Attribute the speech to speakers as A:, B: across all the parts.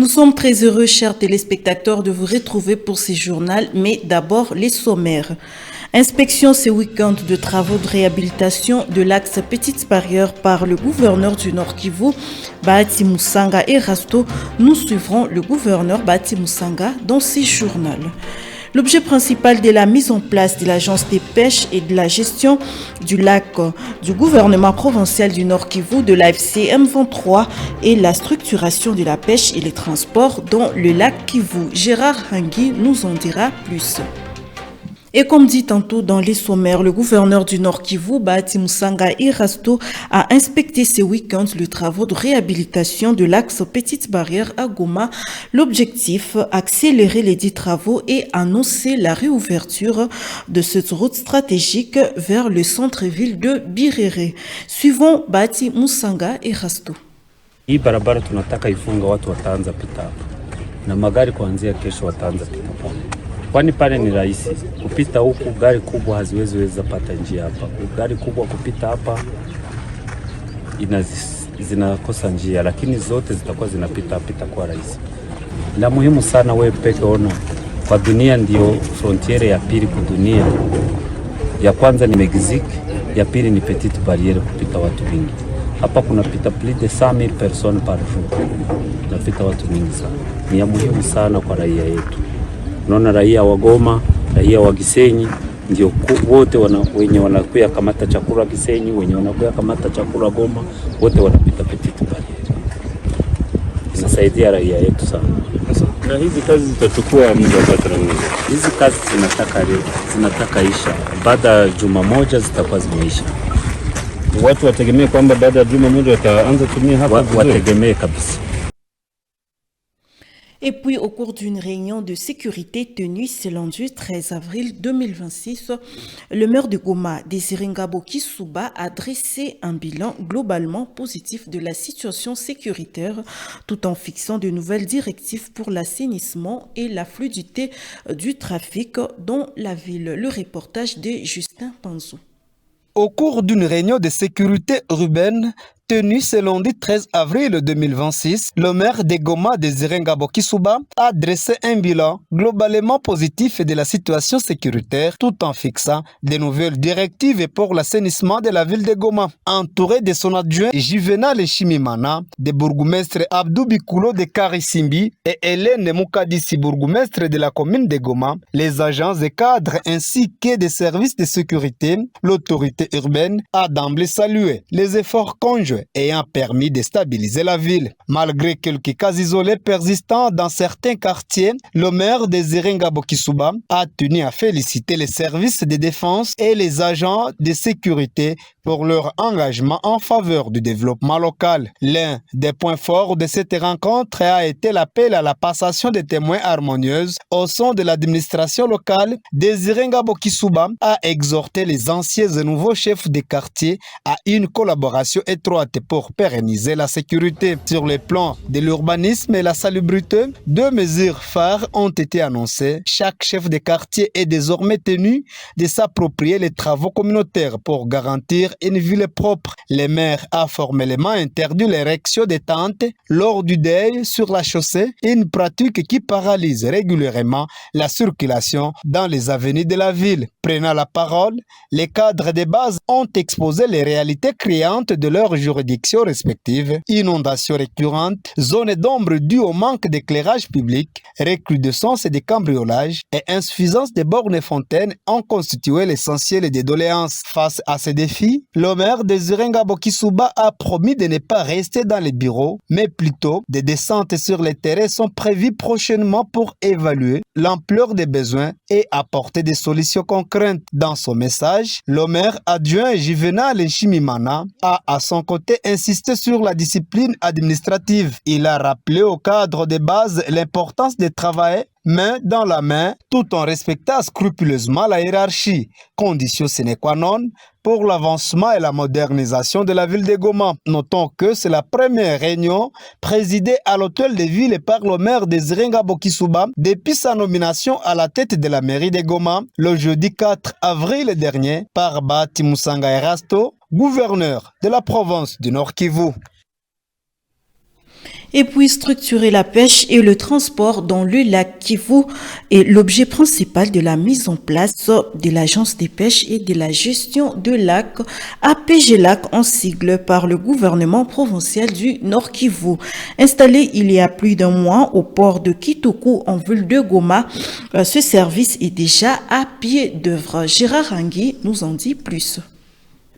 A: sommes très heureux, chers téléspectateurs, de vous retrouver pour ce journal, mais d'abord les sommaires. Inspection ce week-end de travaux de réhabilitation de l'axe Petite Barrière par le gouverneur du Nord Kivu, Bahati Moussanga et Rasto. Nous suivrons le gouverneur Bahati Moussanga dans ce journal. L'objet principal de la mise en place de l'agence des pêches et de la gestion du lac du gouvernement provincial du Nord Kivu de l'AFC M23 est la structuration de la pêche et les transports dans le lac Kivu. Gérard Hangui nous en dira plus. Et comme dit tantôt dans les sommaires, le gouverneur du Nord Kivu, Bahati Moussanga et Rasto, a inspecté ce week-end le travaux de réhabilitation de l'axe Petite Barrière à Goma. L'objectif, accélérer les dits travaux et annoncer la réouverture de cette route stratégique vers le centre-ville de Birere. Suivons Bahati Moussanga et Rasto.
B: Hii barabara tunataka ifunga, watu wataanza pita hapa na magari kuanzia kesho wataanza pita hapa. Kwani pale ni rahisi kupita huku, gari kubwa haziwezi pata njia hapa. Gari kubwa kupita hapa zinakosa njia, lakini zote zitakuwa zinapita hapa, itakuwa rahisi. La muhimu sana wewe peke ona, kwa dunia ndio frontiere ya pili kwa dunia. Ya kwanza ni Mexique, ya pili ni Petite Barrière kupita watu wengi. Hapa kunapita plus de 100,000 personnes par jour. Napita watu wengi sana. Ni ya muhimu sana kwa raia yetu. Unaona, raia wa Goma, raia wa Gisenyi ndio wote wenye wanakuya kamata chakula Gisenyi, wenye wanakuya kamata chakula Goma, wote wanapita Petite Barrière. Inasaidia raia yetu sana.
C: Na hizi kazi zitachukua muda gani?
B: Hizi kazi zinataka isha. Baada ya juma moja zitakuwa zimeisha.
C: Watu wategemee kwamba baada ya juma moja wataanza tumia hapa vizuri.
B: Wategemee kabisa.
A: Et puis, au cours d'une réunion de sécurité tenue ce lundi 13 avril 2026, le maire de Goma, Désiré Ngabo Kissouba, a dressé un bilan globalement positif de la situation sécuritaire, tout en fixant de nouvelles directives pour l'assainissement et la fluidité du trafic dans la ville. Le reportage de Justin Panzou.
D: Au cours d'une réunion de sécurité urbaine tenue ce lundi 13 avril 2026, le maire de Goma, Désiré Ngabo Kissouba, a dressé un bilan globalement positif de la situation sécuritaire tout en fixant de nouvelles directives pour l'assainissement de la ville de Goma. Entouré de son adjoint Juvenal Chimimana, de bourgmestre Abdou Bikoulo de Karisimbi et Hélène Moukadissi, bourgmestre de la commune de Goma, les agents et cadres ainsi que des services de sécurité, l'autorité urbaine a d'emblée salué les efforts conjoints ayant permis de stabiliser la ville. Malgré quelques cas isolés persistants dans certains quartiers, le maire Désiré Ngabo Kissouba a tenu à féliciter les services de défense et les agents de sécurité pour leur engagement en faveur du développement local. L'un des points forts de cette rencontre a été l'appel à la passation des témoins harmonieuse au sein de l'administration locale. Désiré Ngabo Kissouba a exhorté les anciens et nouveaux chefs de quartier à une collaboration étroite pour pérenniser la sécurité. Sur le plan de l'urbanisme et la salubrité, deux mesures phares ont été annoncées. Chaque chef de quartier est désormais tenu de s'approprier les travaux communautaires pour garantir une ville propre. Le maire a formellement interdit l'érection des tentes lors du deuil sur la chaussée, une pratique qui paralyse régulièrement la circulation dans les avenues de la ville. Prenant la parole, les cadres de base ont exposé les réalités criantes de leur juridictions respectives: inondations récurrentes, zones d'ombre dues au manque d'éclairage public, recrudescence des cambriolages et insuffisance des bornes et fontaines ont constitué l'essentiel des doléances. Face à ces défis, le maire Désiré Ngabo Kissouba a promis de ne pas rester dans les bureaux, mais plutôt des descentes sur les terrains sont prévues prochainement pour évaluer l'ampleur des besoins et apporter des solutions concrètes. Dans son message, le maire adjoint Juvenal Chimimana a à son côté insisté sur la discipline administrative. Il a rappelé au cadre de base l'importance de travailler main dans la main tout en respectant scrupuleusement la hiérarchie, condition sine qua non pour l'avancement et la modernisation de la ville de Goma. Notons que c'est la première réunion présidée à l'hôtel de ville par le maire Désiré Ngabo Kissouba depuis sa nomination à la tête de la mairie de Goma le jeudi 4 avril dernier par Bahati Moussanga Erasto, gouverneur de la province du Nord Kivu.
A: Et puis structurer la pêche et le transport dans le lac Kivu est l'objet principal de la mise en place de l'Agence des pêches et de la gestion de lac, APGLAC en sigle, par le gouvernement provincial du Nord Kivu. Installé il y a plus d'un mois au port de Kitoko en ville de Goma, ce service est déjà à pied d'œuvre. Gérard Hangui nous en dit plus.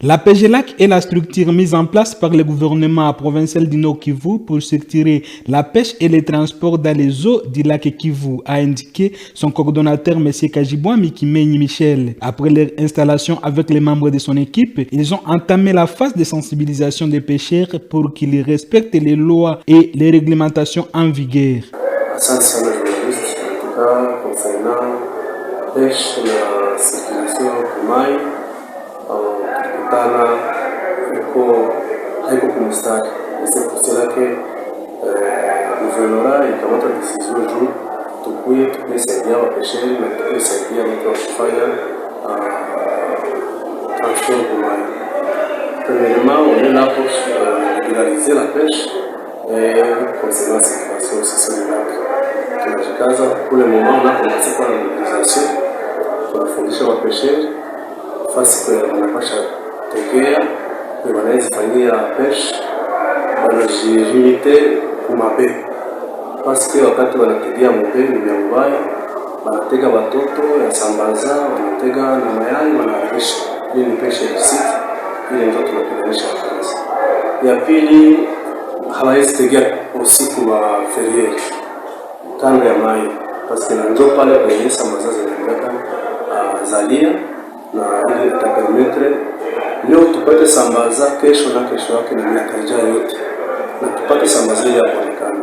E: La PGLAC est la structure mise en place par le gouvernement provincial du Nord Kivu pour structurer la pêche et les transports dans les eaux du lac Kivu, a indiqué son coordonnateur M. Kajibwa Mikimenyi Michel. Après leur installation avec les membres de son équipe, ils ont entamé la phase de sensibilisation des pêcheurs pour qu'ils respectent les lois et les réglementations en vigueur.
F: Tana haiko kumstari c'est lake gouvernement ikamata décision juu tukuye saidia wapesheri na tukuye saidia watu wa kufanya transport kumai. Premièrement, on est là pour régulariser la pêche et concernant cette situation aussi sur le lac. Tunajikaza pour le moment, on a commencé par la mobilisation, tunafundisha wapesheri fasi kwa wanapasha tegea ni wanawezifanyia pêche wanajilimite kumabe paske wakati wanategea mbe ni vya mbaya, wanatega watoto ya sambaza, wanatega na mayai, wanaharisha. Hii ni pêche illicite, ile ndio tunapiganisha kazi. Ya pili, hawawezi tegea usiku wa feriere kando ya mai paske na ndio pale kwenye sambaza zinaendeka zalia na ili itapermetre leo tupate sambaza kesho na kesho yake na miaka ijayo yote na tupate sambaza ya kuonekana.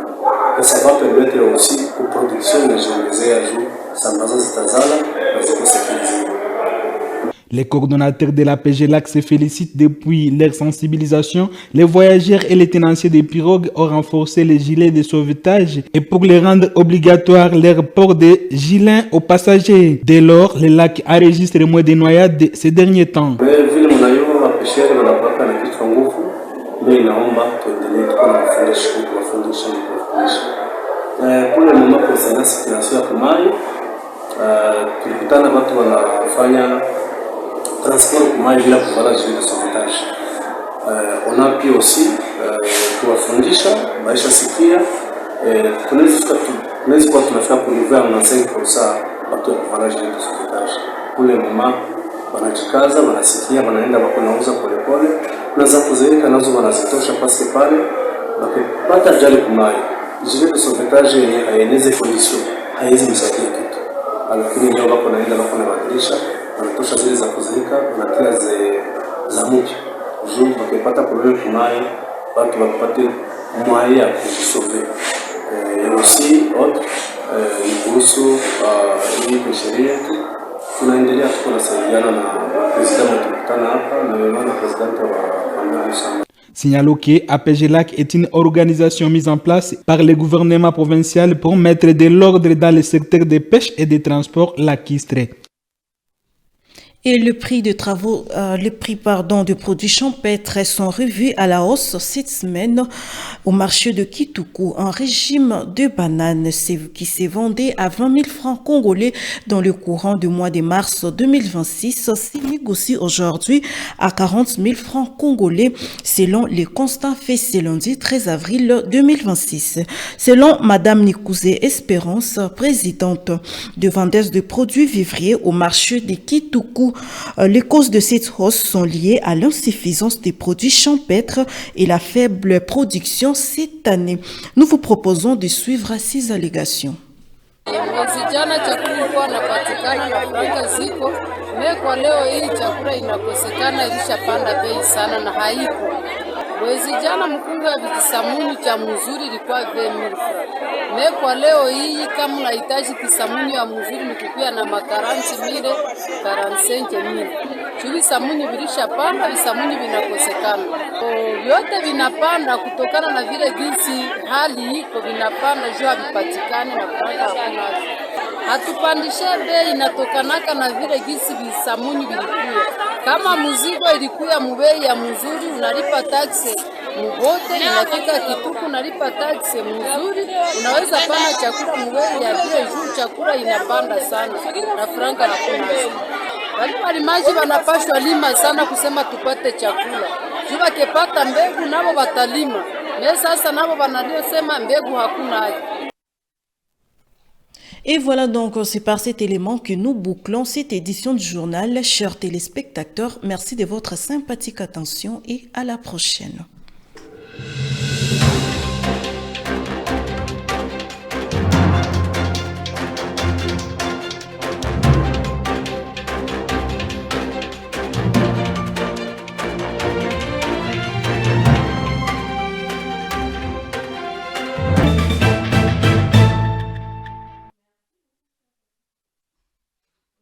F: Ça va permettre aussi aux productions de générer à jour sambaza zitazala na zikosekilize.
E: Les coordonnateurs de la PGLAC se félicitent depuis leur sensibilisation. Les voyageurs et les tenanciers des pirogues ont renforcé les gilets de sauvetage et pour les rendre obligatoires leur port de gilets aux passagers. Dès lors, le lac enregistre moins de noyades ces derniers temps.
F: Pour le moment, concernant la situation ya kumai, tulikutana watu wanafanya transport kumai bila kuvala gilet de sauvetage. On a pu aussi kuwafundisha maisha sikia, tunaweza kuwa tunafika kuliver na 5% watu kuvala gilet de sauvetage. Pour le moment, wanajikaza, wanasikia, wanaenda wako nauza polepole, na za kuzeeka nazo wanazitosha pasi pale, wakipata ajali kumai. Gilet de sauvetage haeneze condition, haiwezi msaidia kitu. Lakini leo wako naenda wako na badilisha, wanatosha zile za kuzeeka, wanatia za mpya. Juu wakipata problème kumai, watu wapate moyen ya kujisauver. Aussi autre kuhusu hii sheria tunaendelea tunasaidiana na president mtukutana hapa na wewe president wa Fondation.
E: Signalons que APGLAC est une organisation mise en place par le gouvernement provincial pour mettre de l'ordre dans le secteur des pêches et des transports lacustres.
A: Et le prix de de produits champêtres sont revus à la hausse cette semaine au marché de Kitoko. Un régime de bananes qui s'est vendu à 20 000 francs congolais dans le courant du mois de mars 2026 s'est négocié aujourd'hui à 40 000 francs congolais selon les constats faits ce lundi 13 avril 2026. Selon Madame Nikouzé Espérance, présidente de vendeuse de produits vivriers au marché de Kitoko, les causes de cette hausse sont liées à l'insuffisance des produits champêtres et la faible production cette année. Nous vous proposons de suivre ces allégations.
G: Mwezi jana mkungu ya vikisamuni cha mzuri ilikuwa 20,000 francs. Kwa leo hii kama unahitaji kisamuni ya mzuri mkipia na makaranti mile 45,000. Chuli samuni vilisha panda, visamuni vinakosekana. Vyote vinapanda kutokana na vile jinsi hali iko vinapanda juu havipatikani na franga hakuna. Hatupandishe bei inatokanaka na vile jinsi visamuni vilikuwa. Kama mzigo ilikuwa mbei ya mzuri unalipa taksi Mubote inafika Kituku nalipa taksi mzuri, unaweza pana chakula mwezi ya vile juu chakula inapanda sana na franga na kuna. Walimaji wanapashwa lima sana kusema tupate chakula. Juu wakipata mbegu nabo watalima. Mais sasa nabo wanaliosema mbegu hakuna haja.
A: Et voilà donc, c'est par cet élément que nous bouclons cette édition du journal. Chers téléspectateurs, merci de votre sympathique attention et à la prochaine.